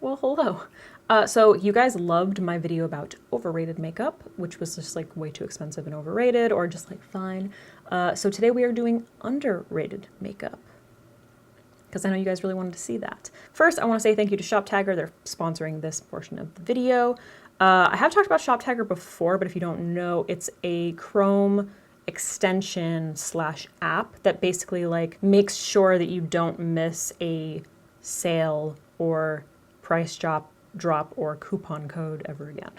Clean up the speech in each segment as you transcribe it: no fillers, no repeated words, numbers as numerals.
Well, hello. So you guys loved my video about overrated makeup, which was just like way too expensive and overrated, or just like fine. So today we are doing underrated makeup, because I know you guys really wanted to see that. First, I want to say thank you to SHOPTAGR. They're sponsoring this portion of the video. I have talked about SHOPTAGR before, but if you don't know, it's a Chrome extension slash app that basically like makes sure that you don't miss a sale or price drop or coupon code ever again.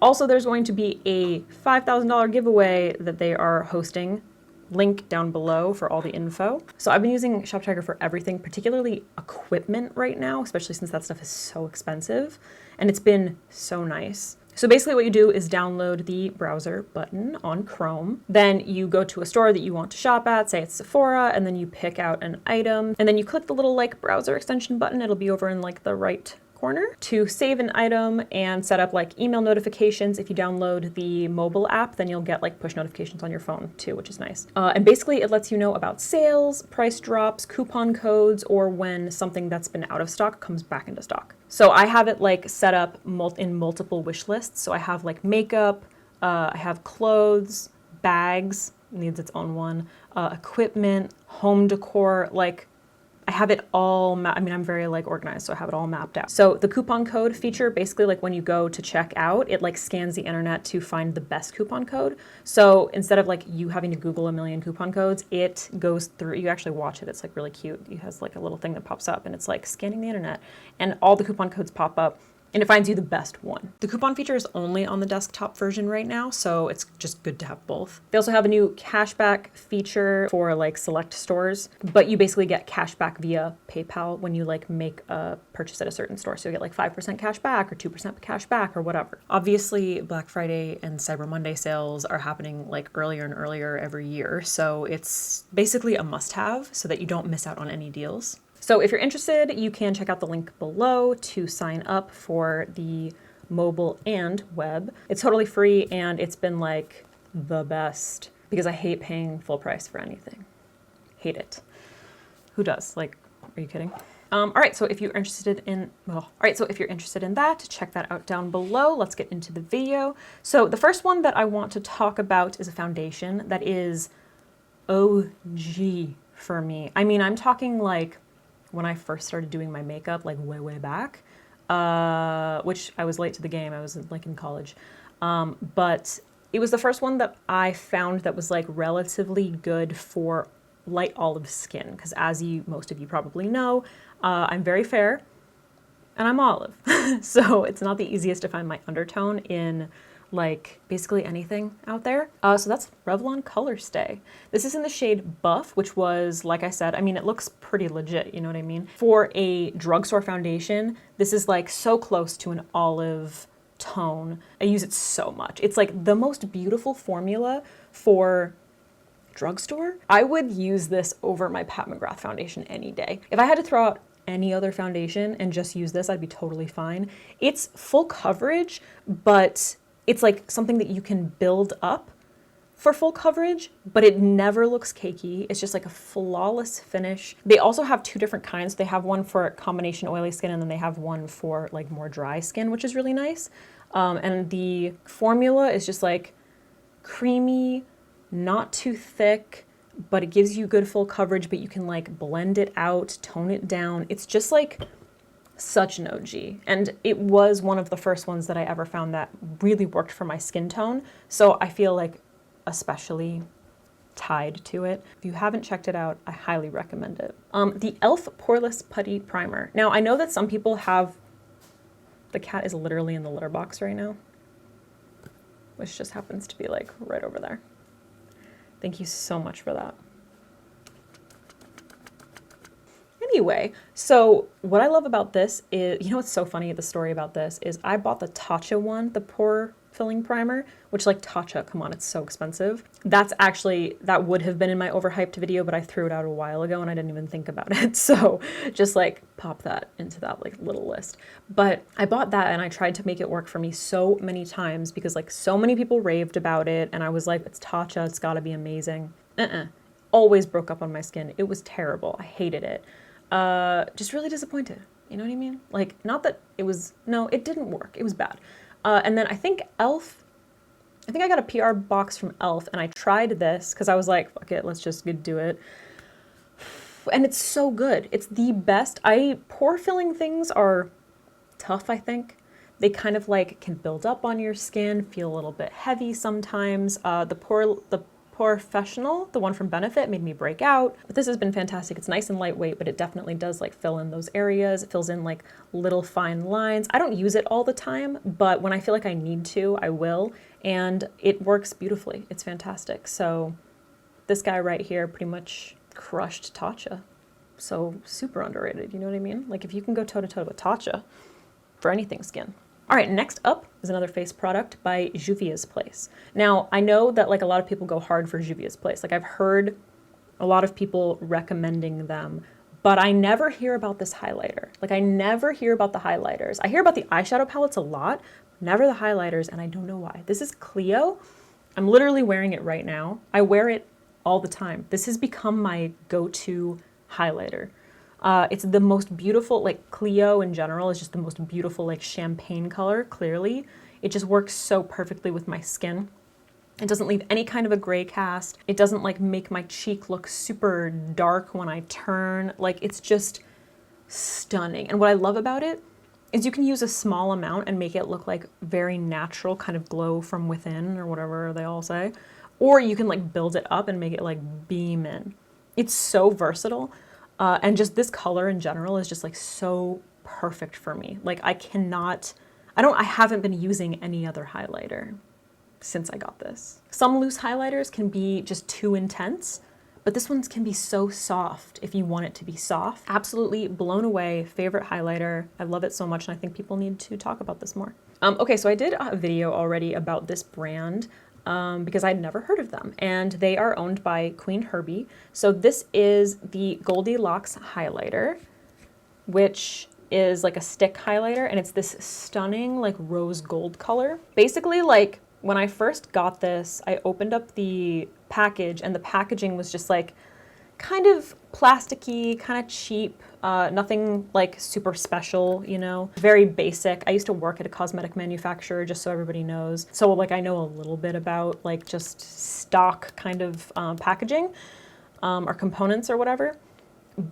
Also, there's going to be a $5,000 giveaway that they are hosting. Link down below for all the info. So I've been using SHOPTAGR for everything, particularly equipment right now, especially since that stuff is so expensive, and it's been so nice. So basically what you do is download the browser button on Chrome. Then you go to a store that you want to shop at, say it's Sephora, and then you pick out an item, and then you click the little like browser extension button. It'll be over in like the right corner to save an item and set up like email notifications. If you download the mobile app, then you'll get like push notifications on your phone too, which is nice. And basically it lets you know about sales, price drops, coupon codes, or when something that's been out of stock comes back into stock. So I have it like set up in multiple wish lists. So I have like makeup, I have clothes, bags, needs its own one, equipment, home decor, like I have it all, I'm very like organized, so I have it all mapped out. So the coupon code feature, basically like when you go to check out, it like scans the internet to find the best coupon code. So instead of like you having to Google a million coupon codes, it goes through, you actually watch it. It's like really cute. It has like a little thing that pops up and it's like scanning the internet and all the coupon codes pop up. And it finds you the best one. The coupon feature is only on the desktop version right now, so it's just good to have both. They also have a new cashback feature for like select stores, but you basically get cashback via PayPal when you like make a purchase at a certain store. So you get like 5% cash back or 2% cash back or whatever. Obviously, Black Friday and Cyber Monday sales are happening like earlier and earlier every year. So it's basically a must-have so that you don't miss out on any deals. So if you're interested, you can check out the link below to sign up for the mobile and web. It's totally free and it's been like the best because I hate paying full price for anything. Hate it. Who does? Like, are you kidding? All right, so if you're interested in, that, check that out down below. Let's get into the video. So the first one that I want to talk about is a foundation that is OG for me. I mean, I'm talking like when I first started doing my makeup, like way back, which I was late to the game. I was like in college. But it was the first one that I found that was like relatively good for light olive skin. Because as most of you probably know, I'm very fair and I'm olive. So it's not the easiest to find my undertone in like basically anything out there. So that's Revlon Color Stay. This is in the shade Buff, which was, like I said, I mean, it looks pretty legit, you know what I mean? For a drugstore foundation, this is like so close to an olive tone. I use it so much. It's like the most beautiful formula for drugstore. I would use this over my Pat McGrath foundation any day. If I had to throw out any other foundation and just use this, I'd be totally fine. It's full coverage, but it's like something that you can build up for full coverage, but it never looks cakey. It's just like a flawless finish. They also have two different kinds. They have one for combination oily skin, and then they have one for like more dry skin, which is really nice. And the formula is just like creamy, not too thick, but it gives you good full coverage, but you can like blend it out, tone it down. It's just like such an OG. And it was one of the first ones that I ever found that really worked for my skin tone. So I feel like especially tied to it. If you haven't checked it out, I highly recommend it. The e.l.f. Poreless Putty Primer. Now I know that some people have, the cat is literally in the litter box right now, which just happens to be like right over there. Thank you so much for that. Anyway, so what I love about this is, you know what's so funny, the story about this is I bought the Tatcha one, the pore filling primer, which like Tatcha, come on, it's so expensive. That would have been in my overhyped video, but I threw it out a while ago and I didn't even think about it. So just like pop that into that like little list. But I bought that and I tried to make it work for me so many times because like so many people raved about it and I was like, it's Tatcha, it's gotta be amazing. Always broke up on my skin. It was terrible. I hated it. Just really disappointed. You know what I mean? Like, not that it was, no, it didn't work. It was bad. And then I think e.l.f., I think I got a PR box from e.l.f. and I tried this because I was like, fuck it, let's just do it. And it's so good. It's the best. Pore filling things are tough, I think. They kind of like can build up on your skin, feel a little bit heavy sometimes. The Professional, the one from Benefit, made me break out, but this has been fantastic. It's nice and lightweight, but it definitely does like fill in those areas. It fills in like little fine lines. I don't use it all the time, but when I feel like I need to, I will, and it works beautifully. It's fantastic. So this guy right here pretty much crushed Tatcha. So super underrated, you know what I mean? Like if you can go toe to toe with Tatcha for anything skin. All right, next up is another face product by Juvia's Place. Now, I know that like a lot of people go hard for Juvia's Place. Like I've heard a lot of people recommending them, but I never hear about this highlighter. Like I never hear about the highlighters. I hear about the eyeshadow palettes a lot, never the highlighters, and I don't know why. This is Clio. I'm literally wearing it right now. I wear it all the time. This has become my go-to highlighter. It's the most beautiful, like Clio in general is just the most beautiful like champagne color, clearly. It just works so perfectly with my skin. It doesn't leave any kind of a gray cast. It doesn't like make my cheek look super dark when I turn. Like it's just stunning. And what I love about it is you can use a small amount and make it look like very natural, kind of glow from within or whatever they all say. Or you can like build it up and make it like beam in. It's so versatile. And just this color in general is just like so perfect for me. Like I haven't been using any other highlighter since I got this. Some loose highlighters can be just too intense, but this one can be so soft if you want it to be soft. Absolutely blown away, favorite highlighter. I love it so much and I think people need to talk about this more. Okay, so I did a video already about this brand. Because I'd never heard of them, and they are owned by Queen Herbie. So this is the Goldilocks highlighter, which is like a stick highlighter, and it's this stunning like rose gold color. Basically, like when I first got this, I opened up the package and the packaging was just like kind of plasticky, kind of cheap, nothing like super special, you know, very basic. I used to work at a cosmetic manufacturer, just so everybody knows. So like I know a little bit about like just stock kind of packaging or components or whatever,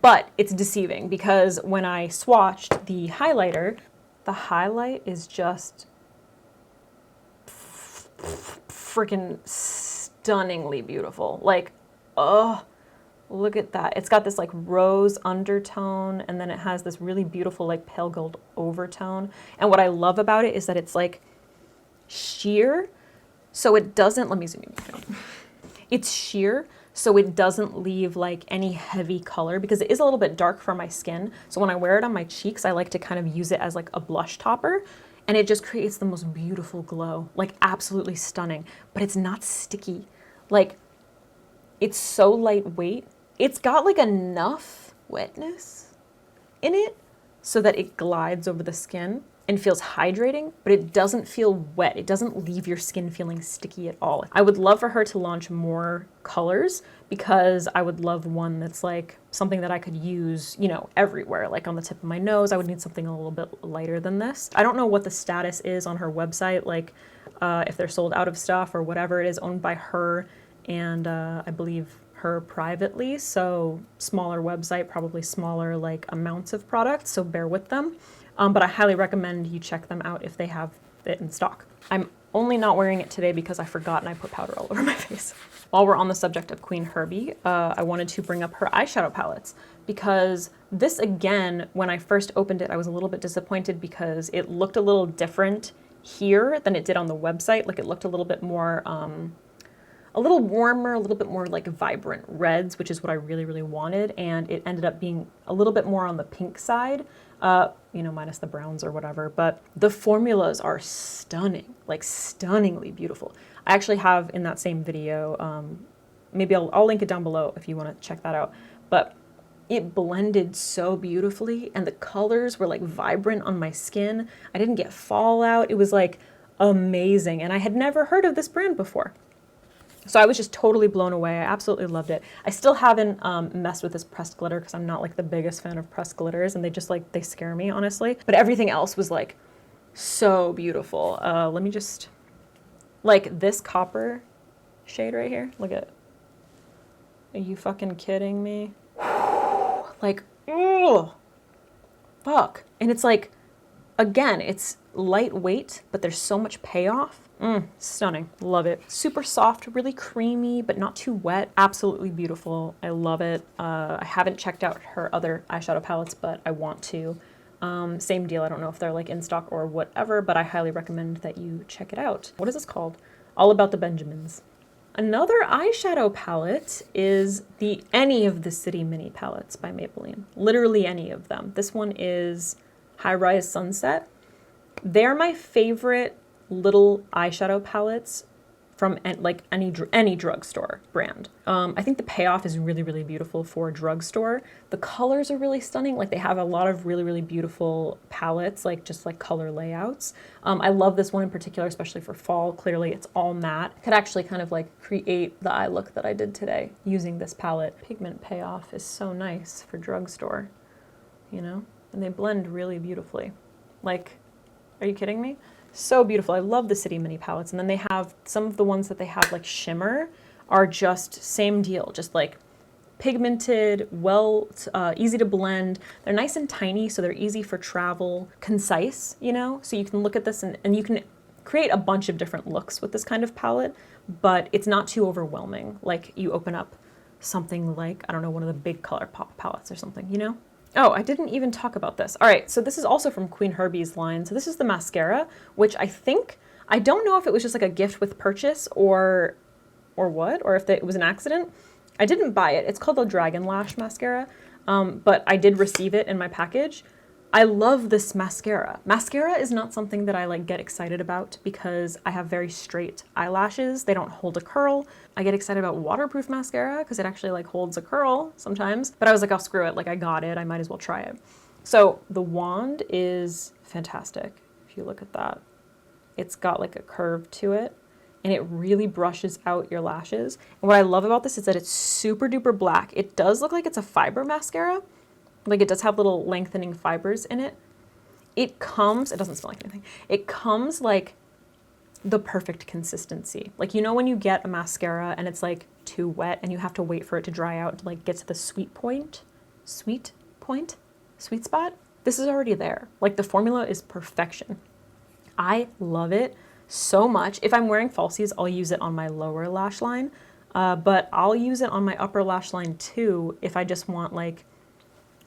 but it's deceiving because when I swatched the highlighter, the highlight is just freaking stunningly beautiful. Like, oh, look at that. It's got this like rose undertone and then it has this really beautiful like pale gold overtone. And what I love about it is that it's like sheer. So it doesn't, let me zoom in. It's sheer. So it doesn't leave like any heavy color because it is a little bit dark for my skin. So when I wear it on my cheeks, I like to kind of use it as like a blush topper and it just creates the most beautiful glow, like absolutely stunning, but it's not sticky. Like it's so lightweight. It's got like enough wetness in it so that it glides over the skin and feels hydrating, but it doesn't feel wet. It doesn't leave your skin feeling sticky at all. I would love for her to launch more colors because I would love one that's like something that I could use, you know, everywhere, like on the tip of my nose. I would need something a little bit lighter than this. I don't know what the status is on her website, like if they're sold out of stuff or whatever. It is owned by her and I believe her privately, so smaller website, probably smaller like amounts of products, so bear with them. But I highly recommend you check them out if they have it in stock. I'm only not wearing it today because I forgot and I put powder all over my face. While we're on the subject of Queen Herbie, I wanted to bring up her eyeshadow palettes because this, again, when I first opened it, I was a little bit disappointed because it looked a little different here than it did on the website. Like it looked a little bit more, a little warmer, a little bit more like vibrant reds, which is what I really, really wanted. And it ended up being a little bit more on the pink side, you know, minus the browns or whatever. But the formulas are stunning, like stunningly beautiful. I actually have in that same video, maybe I'll link it down below if you want to check that out. But it blended so beautifully and the colors were like vibrant on my skin. I didn't get fallout. It was like amazing. And I had never heard of this brand before. So I was just totally blown away. I absolutely loved it. I still haven't messed with this pressed glitter because I'm not like the biggest fan of pressed glitters, and they just like, they scare me, honestly. But everything else was like so beautiful. Let me just, like this copper shade right here. Look at, are you fucking kidding me? Like, oh, fuck. And it's like, again, it's lightweight, but there's so much payoff. Stunning. Love it. Super soft, really creamy, but not too wet. Absolutely beautiful. I love it. I haven't checked out her other eyeshadow palettes, but I want to. Same deal. I don't know if they're like in stock or whatever, but I highly recommend that you check it out. What is this called? All About the Benjamins. Another eyeshadow palette is the Any of the City Mini palettes by Maybelline. Literally any of them. This one is High Rise Sunset. They're my favorite little eyeshadow palettes from like any drugstore brand. I think the payoff is really, really beautiful for a drugstore. The colors are really stunning. Like they have a lot of really, really beautiful palettes, like just like color layouts. I love this one in particular, especially for fall. Clearly it's all matte. Could actually kind of like create the eye look that I did today using this palette. Pigment payoff is so nice for drugstore, you know? And they blend really beautifully. Like, are you kidding me? So beautiful. I love the City Mini palettes. And then they have some of the ones that they have like shimmer are just same deal, just like pigmented, easy to blend. They're nice and tiny, so they're easy for travel, concise, you know? So you can look at this and you can create a bunch of different looks with this kind of palette, but it's not too overwhelming. Like you open up something like, I don't know, one of the big color pop palettes or something, you know? Oh, I didn't even talk about this. All right, so this is also from Queen Herbie's line. So this is the mascara, which I don't know if it was just like a gift with purchase or what, or if it was an accident. I didn't buy it. It's called the Dragon Lash mascara, but I did receive it in my package. I love this mascara. Mascara is not something that I like get excited about because I have very straight eyelashes. They don't hold a curl. I get excited about waterproof mascara because it actually like holds a curl sometimes. But I was like, oh, screw it. Like I got it. I might as well try it. So the wand is fantastic. If you look at that, it's got like a curve to it and it really brushes out your lashes. And what I love about this is that it's super duper black. It does look like it's a fiber mascara. Like it does have little lengthening fibers in it. It doesn't smell like anything. It comes like the perfect consistency. Like, you know, when you get a mascara and it's like too wet and you have to wait for it to dry out to like get to the sweet spot. This is already there. Like the formula is perfection. I love it so much. If I'm wearing falsies, I'll use it on my lower lash line, but I'll use it on my upper lash line too if I just want like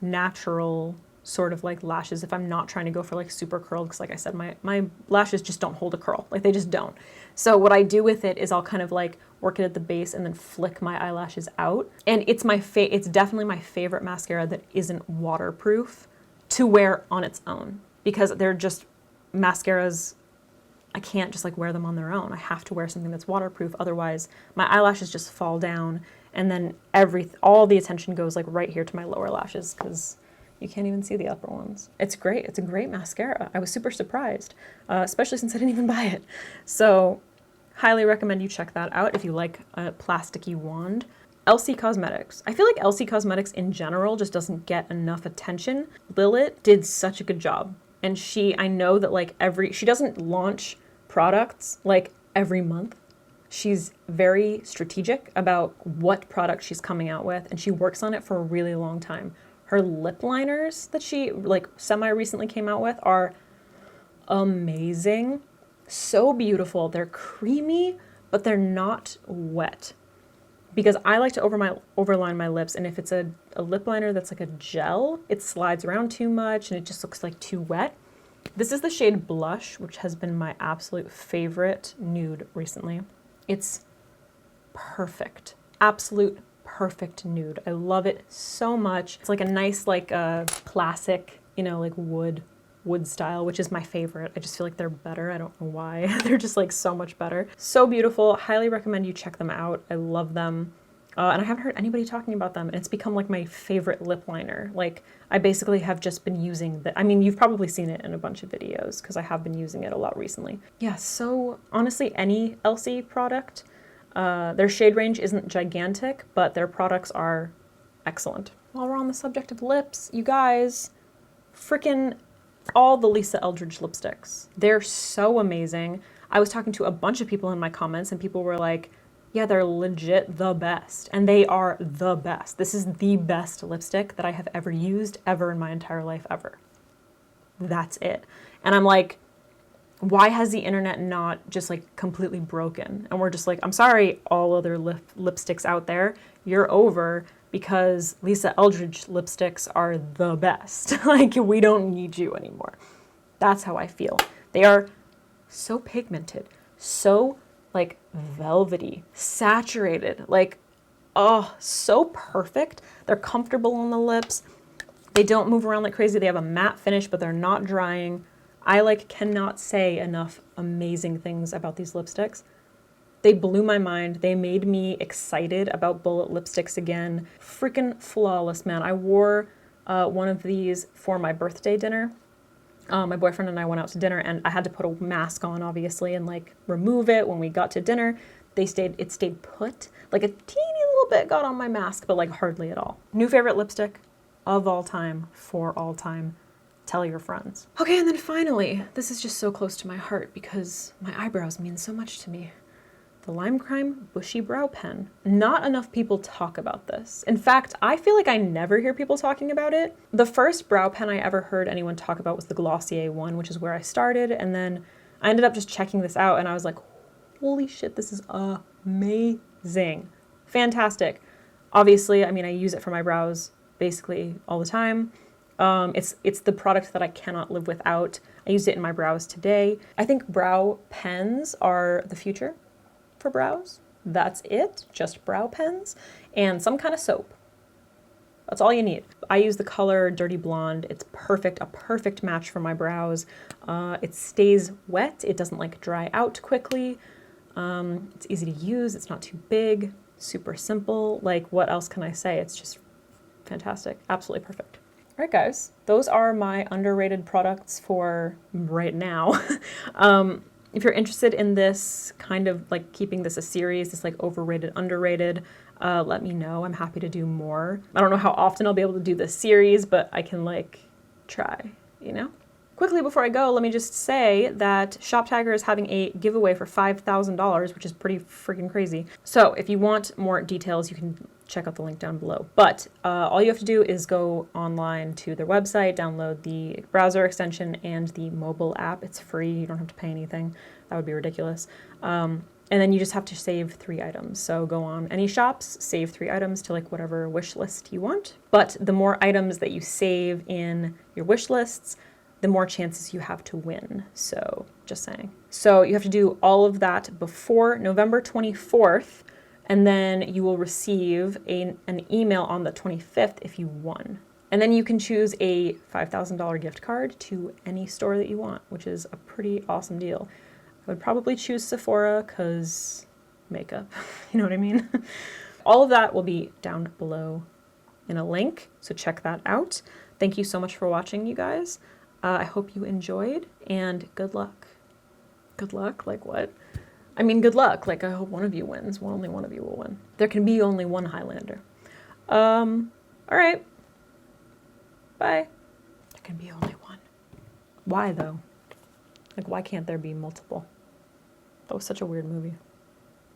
natural sort of like lashes, if I'm not trying to go for like super curled, because like I said, my lashes just don't hold a curl. Like they just don't. So what I do with it is I'll kind of like work it at the base and then flick my eyelashes out. And it's it's definitely my favorite mascara that isn't waterproof to wear on its own, because they're just mascaras. I can't just like wear them on their own. I have to wear something that's waterproof. Otherwise my eyelashes just fall down and then all the attention goes like right here to my lower lashes because you can't even see the upper ones. It's great. It's a great mascara. I was super surprised, especially since I didn't even buy it. So highly recommend you check that out if you like a plasticky wand. e.l.f. Cosmetics. I feel like e.l.f. Cosmetics in general just doesn't get enough attention. Lilith did such a good job. And I know that like she doesn't launch products like every month. She's very strategic about what product she's coming out with, and she works on it for a really long time. Her lip liners that she like semi-recently came out with are amazing. So beautiful. They're creamy, but they're not wet. Because I like to overline my lips, and if it's a lip liner that's like a gel, it slides around too much and it just looks like too wet. This is the shade Blush, which has been my absolute favorite nude recently. It's perfect. Absolute perfect nude. I love it so much. It's like a nice, like classic, you know, like wood style, which is my favorite. I just feel like they're better. I don't know why. They're just like so much better. So beautiful. Highly recommend you check them out. I love them. And I haven't heard anybody talking about them, and it's become like my favorite lip liner. Like I basically have just been using I mean, you've probably seen it in a bunch of videos because I have been using it a lot recently. Yeah, so honestly, any e.l.f. product, Their shade range isn't gigantic, but their products are excellent. While we're on the subject of lips, you guys, freaking all the Lisa Eldridge lipsticks. They're so amazing. I was talking to a bunch of people in my comments and people were like, yeah, they're legit the best. And they are the best. This is the best lipstick that I have ever used ever in my entire life ever. That's it. And I'm like, why has the internet not just like completely broken? And we're just like, I'm sorry, all other lipsticks out there, you're over because Lisa Eldridge lipsticks are the best. Like, we don't need you anymore. That's how I feel. They are so pigmented, so like velvety, saturated, like, oh, so perfect. They're comfortable on the lips. They don't move around like crazy. They have a matte finish, but they're not drying. I like cannot say enough amazing things about these lipsticks. They blew my mind. They made me excited about bullet lipsticks again. Freaking flawless, man. I wore one of these for my birthday dinner. My boyfriend and I went out to dinner and I had to put a mask on, obviously, and like remove it when we got to dinner. It stayed put. Like a teeny little bit got on my mask, but like hardly at all. New favorite lipstick of all time, for all time. Tell your friends. Okay, and then finally, this is just so close to my heart because my eyebrows mean so much to me. The Lime Crime Bushy Brow Pen. Not enough people talk about this. In fact, I feel like I never hear people talking about it. The first brow pen I ever heard anyone talk about was the Glossier one, which is where I started, and then I ended up just checking this out and I was like, holy shit, this is amazing. Fantastic. Obviously, I mean, I use it for my brows basically all the time. It's the product that I cannot live without. I used it in my brows today. I think brow pens are the future for brows. That's it, just brow pens and some kind of soap. That's all you need. I use the color Dirty Blonde. It's perfect, a perfect match for my brows. It stays wet. It doesn't like dry out quickly. It's easy to use. It's not too big, super simple. Like, what else can I say? It's just fantastic, absolutely perfect. All right, guys, those are my underrated products for right now. If you're interested in this, kind of like keeping this a series, this like overrated, underrated, let me know. I'm happy to do more. I don't know how often I'll be able to do this series, but I can like try, you know? Quickly before I go, let me just say that SHOPTAGR is having a giveaway for $5,000, which is pretty freaking crazy. So if you want more details, you can check out the link down below. But all you have to do is go online to their website, download the browser extension and the mobile app. It's free. You don't have to pay anything. That would be ridiculous. And then you just have to save 3 items. So go on any shops, save 3 items to like whatever wish list you want. But the more items that you save in your wish lists, the more chances you have to win. So just saying. So you have to do all of that before November 24th, and then you will receive an email on the 25th if you won. And then you can choose a $5,000 gift card to any store that you want, which is a pretty awesome deal. I would probably choose Sephora because makeup, you know what I mean? All of that will be down below in a link, so check that out. Thank you so much for watching, you guys. I hope you enjoyed, and good luck. Good luck? Like what? I mean, good luck. Like, I hope one of you wins. Only one of you will win. There can be only one Highlander. All right. Bye. There can be only one. Why, though? Like, why can't there be multiple? That was such a weird movie.